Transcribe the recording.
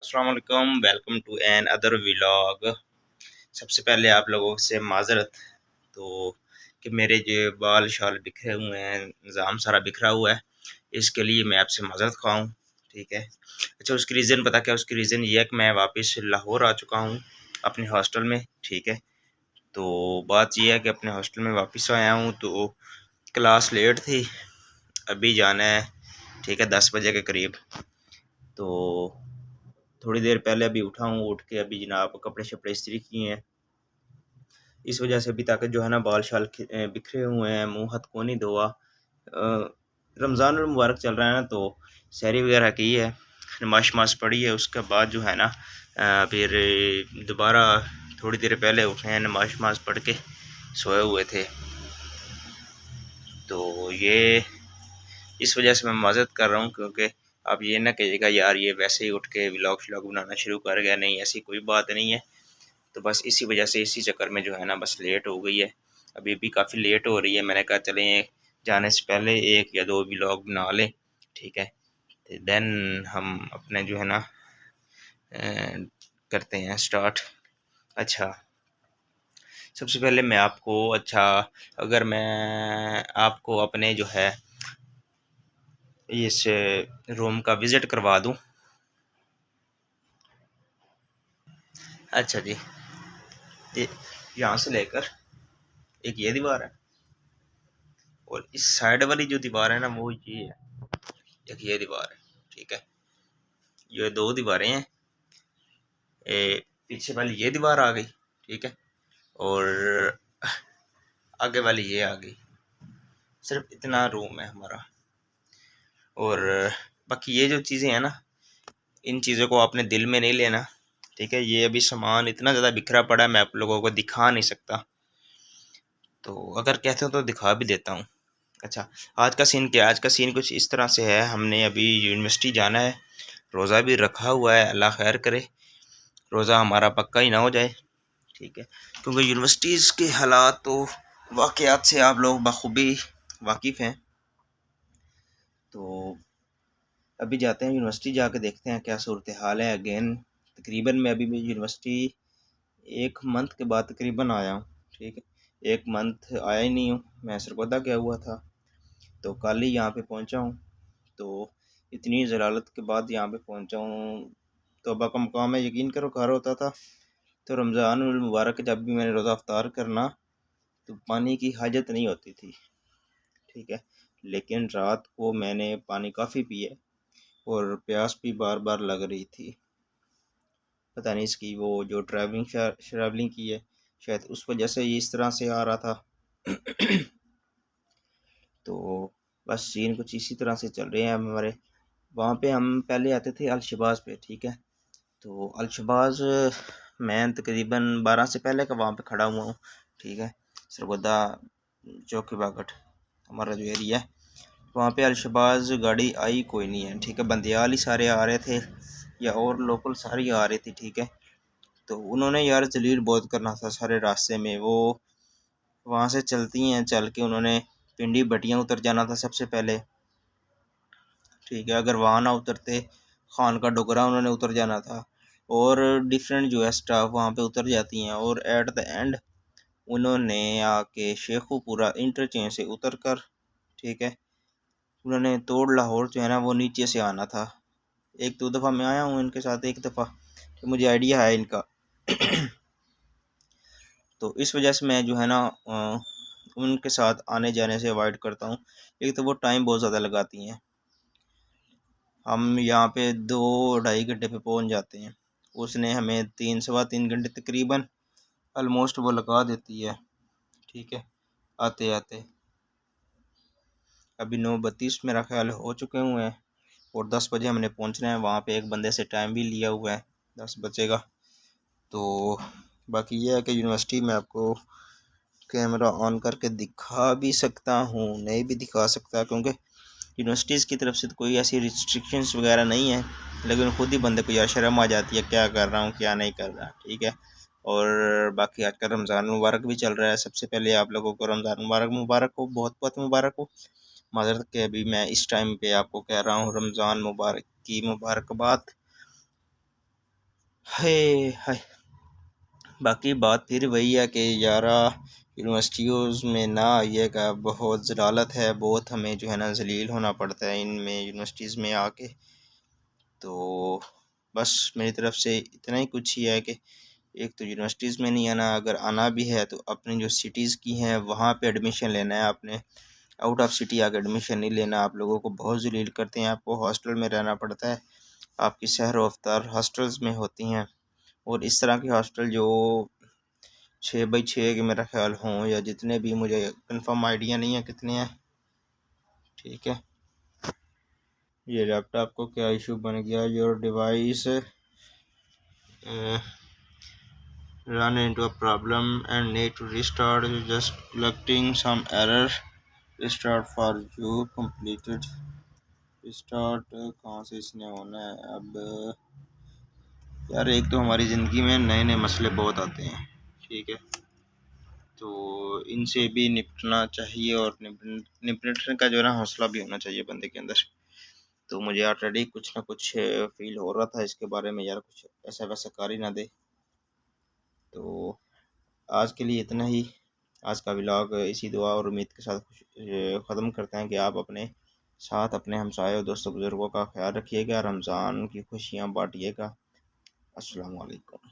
अस्सलाम वालेकुम, welcome to another vlog. सबसे पहले आप लोगों से माजरत तो कि मेरे जो बाल शाल बिखरे हुए हैं, निज़ाम सारा बिखरा हुआ है, इसके लिए मैं आपसे माजरत ख़्वाह हूँ। ठीक है। अच्छा, उसकी रीज़न पता क्या? उसकी रीज़न ये है कि मैं वापस लाहौर आ चुका हूँ अपने हॉस्टल में। ठीक है। तो बात ये है कि अपने हॉस्टल में वापस आया हूँ तो क्लास लेट थी, अभी जाना है। ठीक है, 10 बजे के करीब। तो थोड़ी देर पहले अभी उठा हूँ, उठ के अभी जनाब कपड़े शपड़े इस्त्री किए हैं। इस वजह से अभी तक जो है ना बाल शाल बिखरे हुए हैं, मुंह हाथ को नहीं धोआ। रमज़ान मुबारक चल रहा है ना, तो सहरी वगैरह की है, नमाज शमाज पढ़ी है, उसके बाद जो है ना फिर दोबारा थोड़ी देर पहले उठे हैं, नमाज शमाज पढ़ के सोए हुए थे। तो ये इस वजह से मैं माज़रत कर रहा हूँ, क्योंकि आप ये ना कहिएगा यार ये वैसे ही उठ के व्लॉग श्लॉग बनाना शुरू कर गया। नहीं, ऐसी कोई बात नहीं है। तो बस इसी वजह से, इसी चक्कर में जो है ना बस लेट हो गई है। अभी भी काफ़ी लेट हो रही है। मैंने कहा चलें जाने से पहले एक या दो व्लॉग बना लें। ठीक है, तो देन हम अपने जो है ना करते हैं स्टार्ट। अच्छा, सबसे पहले मैं आपको अगर मैं आपको अपने जो है इस रूम का विज़िट करवा दूं। अच्छा जी, ये यहाँ से लेकर एक ये दीवार है, और इस साइड वाली जो दीवार है ना वो ये है, एक ये दीवार है। ठीक है, ये दो दीवारें हैं। पीछे वाली ये दीवार आ गई। ठीक है, और आगे वाली ये आ गई। सिर्फ इतना रूम है हमारा। और बाकी ये जो चीज़ें हैं ना, इन चीज़ों को आपने दिल में नहीं लेना। ठीक है, ये अभी सामान इतना ज़्यादा बिखरा पड़ा है, मैं आप लोगों को दिखा नहीं सकता। तो अगर कहते हो तो दिखा भी देता हूँ। अच्छा, आज का सीन क्या है? आज का सीन कुछ इस तरह से है। हमने अभी यूनिवर्सिटी जाना है, रोज़ा भी रखा हुआ है, अल्लाह खैर करे रोज़ा हमारा पक्का ही ना हो जाए। ठीक है, क्योंकि यूनिवर्सिटीज़ के हालात तो वाक़यात से आप लोग बखूबी वाकिफ़ हैं। तो अभी जाते हैं यूनिवर्सिटी, जाके देखते हैं क्या सूरत हाल है। अगेन तकरीबन मैं अभी भी यूनिवर्सिटी 1 मंथ के बाद तकरीबन आया हूँ। ठीक है, 1 मंथ आया ही नहीं हूँ, मैं सरगोदा गया हुआ था, तो कल ही यहाँ पे पहुँचा हूँ। तो इतनी ज़लालत के बाद यहाँ पे पहुँचा हूँ, तौबा का मकाम है। यकीन करो, घर होता था तो रमज़ान मुबारक जब भी मैंने रोज़ा अफ्तार करना तो पानी की हाजत नहीं होती थी। ठीक है, लेकिन रात को मैंने पानी काफ़ी पिया और प्यास भी बार बार लग रही थी। पता नहीं इसकी वो जो ट्रैवलिंग की है, शायद उस वजह से ये इस तरह से आ रहा था। तो बस सीन कुछ इसी तरह से चल रहे हैं हमारे। वहाँ पे हम पहले आते थे अलशबाज़ पे। ठीक है, तो अलशबाज़ मैं तकरीबन 12 से पहले का वहाँ पे खड़ा हुआ हूँ। ठीक है, सरगोदा चौकी बागट हमारा जो एरिया है, वहाँ पे अलशबाज़ गाड़ी आई कोई नहीं है। ठीक है, बंदियाल ही सारे आ रहे थे या और लोकल सारी आ रही थी। ठीक है, तो उन्होंने यार जलील बहुत करना था सारे रास्ते में। वो वहाँ से चलती हैं, चल के उन्होंने पिंडी भटियाँ उतर जाना था सबसे पहले। ठीक है, अगर वहाँ ना उतरते खान का डोगरा उन्होंने उतर जाना था, और डिफरेंट जो है स्टाफ वहाँ पे उतर जाती हैं, और एट द एंड उन्होंने आके शेखुपुरा इंटरचेंज से उतर कर, ठीक है, उन्होंने तोड़ लाहौर जो है ना वो नीचे से आना था। 1-2 दफ़ा मैं आया हूँ इनके साथ, एक दफ़ा, तो मुझे आइडिया है इनका। तो इस वजह से मैं जो है ना उनके साथ आने जाने से अवॉइड करता हूँ। एक तो वो टाइम बहुत ज़्यादा लगाती हैं, हम यहाँ पे 2-2.5 घंटे पे पहुँच जाते हैं, उसने हमें 3 सवा 3 घंटे तकरीबन ऑलमोस्ट वो लगा देती है। ठीक है, आते आते अभी 9:32 मेरा ख्याल हो चुके हुए हैं, और 10 बजे हमने पहुँचना है। वहाँ पे एक बंदे से टाइम भी लिया हुआ है, 10 बजेगा। तो बाकी ये है कि यूनिवर्सिटी में आपको कैमरा ऑन करके दिखा भी सकता हूँ, नहीं भी दिखा सकता, क्योंकि यूनिवर्सिटीज़ की तरफ से तो कोई ऐसी रिस्ट्रिक्शंस वगैरह नहीं है, लेकिन खुद ही बंदे को यार शर्म आ जाती है क्या कर रहा हूँ क्या नहीं कर रहा। ठीक है, और बाकी आज का रमज़ान मुबारक भी चल रहा है। सबसे पहले आप लोगों को रमज़ान मुबारक हो, बहुत बहुत मुबारक हो। माज़रत के अभी मैं इस टाइम पे आपको कह रहा हूँ रमज़ान मुबारक की मुबारकबाद। हाय हाय। बाकी बात फिर वही है कि यारा यूनिवर्सिटियों में ना आइएगा, बहुत ज़लालत है, बहुत हमें जो है ना ज़लील होना पड़ता है इनमें यूनिवर्सिटीज़ में आके। तो बस मेरी तरफ से इतना ही कुछ ही है कि एक तो यूनिवर्सिटीज़ में नहीं आना, अगर आना भी है तो अपनी जो सिटीज़ की हैं वहाँ पे एडमिशन लेना है आपने। आउट ऑफ सिटी आके एडमिशन नहीं लेना। आप लोगों को बहुत ज़लील करते हैं, आपको हॉस्टल में रहना पड़ता है, आपकी सैर व अफ्तार हॉस्टल्स में होती हैं। और इस तरह के हॉस्टल जो 6x6 के मेरा ख्याल हों, या जितने भी, मुझे कंफर्म आइडिया नहीं है कितने हैं। ठीक है, ये लैपटॉप को क्या इशू बन गया? Your device run into a problem and need to restart, just collecting some error, restart for you completed। restart कहाँ से इसने होना है अब? यार एक तो हमारी ज़िंदगी में नए नए मसले बहुत आते हैं, ठीक है, तो इनसे भी निपटना चाहिए, और निपटने का जो है ना हौसला भी होना चाहिए बंदे के अंदर। तो मुझे ऑलरेडी कुछ ना कुछ फील हो रहा था इसके बारे में, यार कुछ ऐसा वैसा कर ही ना दे। तो आज के लिए इतना ही। आज का व्लॉग इसी दुआ और उम्मीद के साथ ख़त्म करते हैं कि आप अपने साथ अपने हमसाए और दोस्तों बुज़ुर्गों का ख्याल रखिएगा, रमज़ान की खुशियाँ बांटिएगा। अस्सलाम वालेकुम।